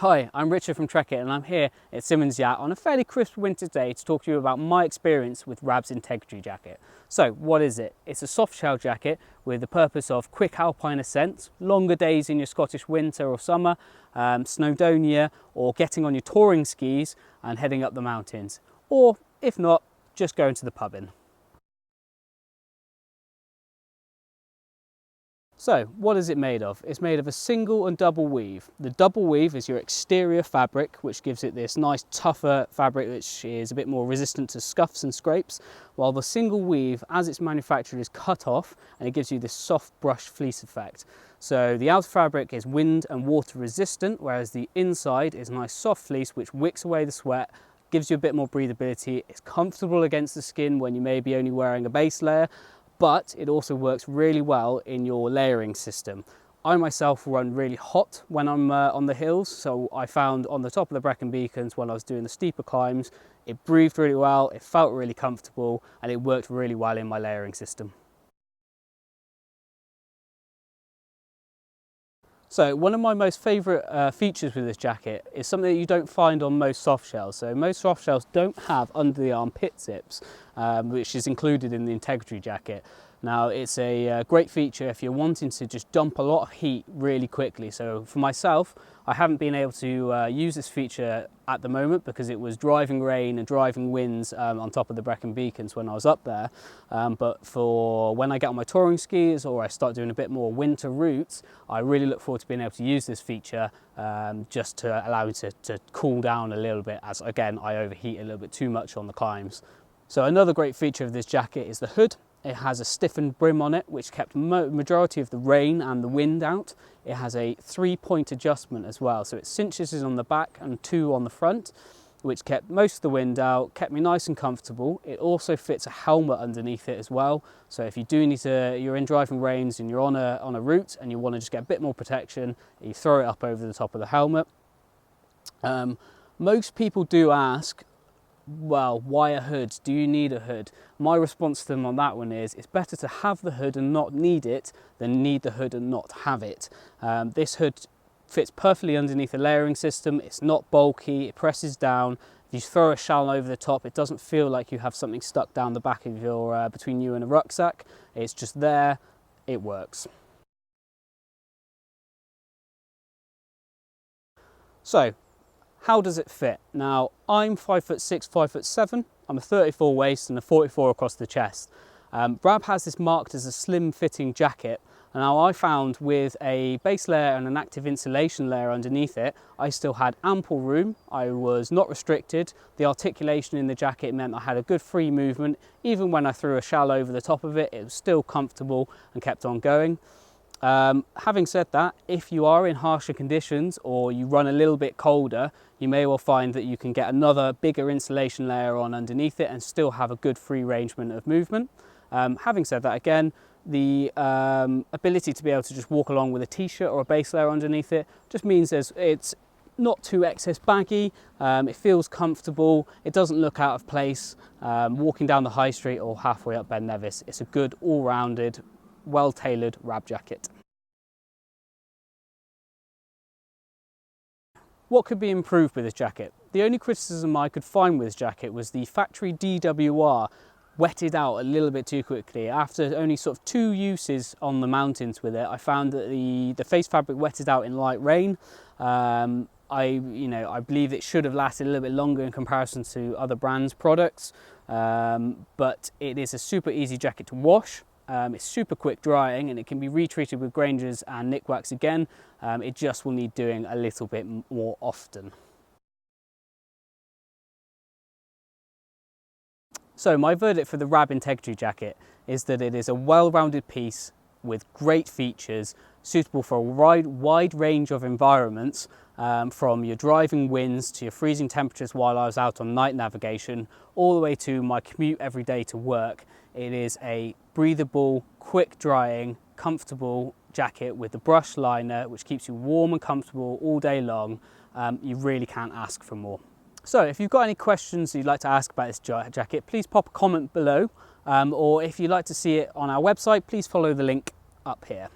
Hi, I'm Richard from Trekitt and I'm here at Simmons Yacht on a fairly crisp winter day to talk to you about my experience with Rab's Integrity Jacket. So what is it? It's a soft shell jacket with the purpose of quick alpine ascents, longer days in your Scottish winter or summer, snowdonia, or getting on your touring skis and heading up the mountains. Or if not, just going to the pub in. So what is it made of? It's made of a single and double weave. The double weave is your exterior fabric, which gives it this nice tougher fabric which is a bit more resistant to scuffs and scrapes, while the single weave, as it's manufactured, is cut off and it gives you this soft brush fleece effect. So the outer fabric is wind and water resistant, whereas the inside is nice soft fleece which wicks away the sweat, gives you a bit more breathability. It's comfortable against the skin when you may be only wearing a base layer, but it also works really well in your layering system. I myself run really hot when I'm on the hills, so I found on the top of the Brecon Beacons when I was doing the steeper climbs, it breathed really well, it felt really comfortable, and it worked really well in my layering system. So one of my most favourite features with this jacket is something that you don't find on most soft shells. So most soft shells don't have under the arm pit zips, which is included in the Integrity jacket. Now it's a great feature if you're wanting to just dump a lot of heat really quickly. So for myself, I haven't been able to use this feature at the moment because it was driving rain and driving winds on top of the Brecon Beacons when I was up there. But for when I get on my touring skis or I start doing a bit more winter routes, I really look forward to being able to use this feature just to allow me to cool down a little bit, as again I overheat a little bit too much on the climbs. So another great feature of this jacket is the hood. It has a stiffened brim on it, which kept majority of the rain and the wind out. It has a 3-point adjustment as well, so it cinches on the back and 2 on the front, which kept most of the wind out, kept me nice and comfortable. It also fits a helmet underneath it as well, so if you do need to, you're in driving rains and you're on a route and you want to just get a bit more protection, you throw it up over the top of the helmet. Most people do ask, well, why a hood? Do you need a hood? My response to them on that one is, it's better to have the hood and not need it than need the hood and not have it. This hood fits perfectly underneath the layering system. It's not bulky, it presses down. If you throw a shawl over the top, it doesn't feel like you have something stuck down the back of your, between you and a rucksack. It's just there, it works. So, how does it fit? Now, I'm 5'6", 5'7". I'm a 34 waist and a 44 across the chest. Rab has this marked as a slim fitting jacket. And now I found with a base layer and an active insulation layer underneath it, I still had ample room. I was not restricted. The articulation in the jacket meant I had a good free movement. Even when I threw a shawl over the top of it, it was still comfortable and kept on going. Having said that, if you are in harsher conditions or you run a little bit colder, you may well find that you can get another bigger insulation layer on underneath it and still have a good free arrangement of movement. Having said that, again, the ability to be able to just walk along with a t-shirt or a base layer underneath it just means it's not too excess baggy, it feels comfortable, it doesn't look out of place walking down the high street or halfway up Ben Nevis. It's a good all-rounded, well-tailored Rab jacket. What could be improved with this jacket? The only criticism I could find with this jacket was the factory DWR wetted out a little bit too quickly. After only sort of 2 uses on the mountains with it, I found that the face fabric wetted out in light rain. I believe it should have lasted a little bit longer in comparison to other brands' products, but it is a super easy jacket to wash. It's super quick drying and it can be retreated with Granger's and Nick Wax again. It just will need doing a little bit more often. So my verdict for the Rab Integrity jacket is that it is a well-rounded piece with great features, suitable for a wide range of environments, from your driving winds to your freezing temperatures while I was out on night navigation, all the way to my commute every day to work. It is a breathable, quick drying, comfortable jacket with the brush liner, which keeps you warm and comfortable all day long. You really can't ask for more. So if you've got any questions you'd like to ask about this jacket, please pop a comment below, or if you'd like to see it on our website, please follow the link up here.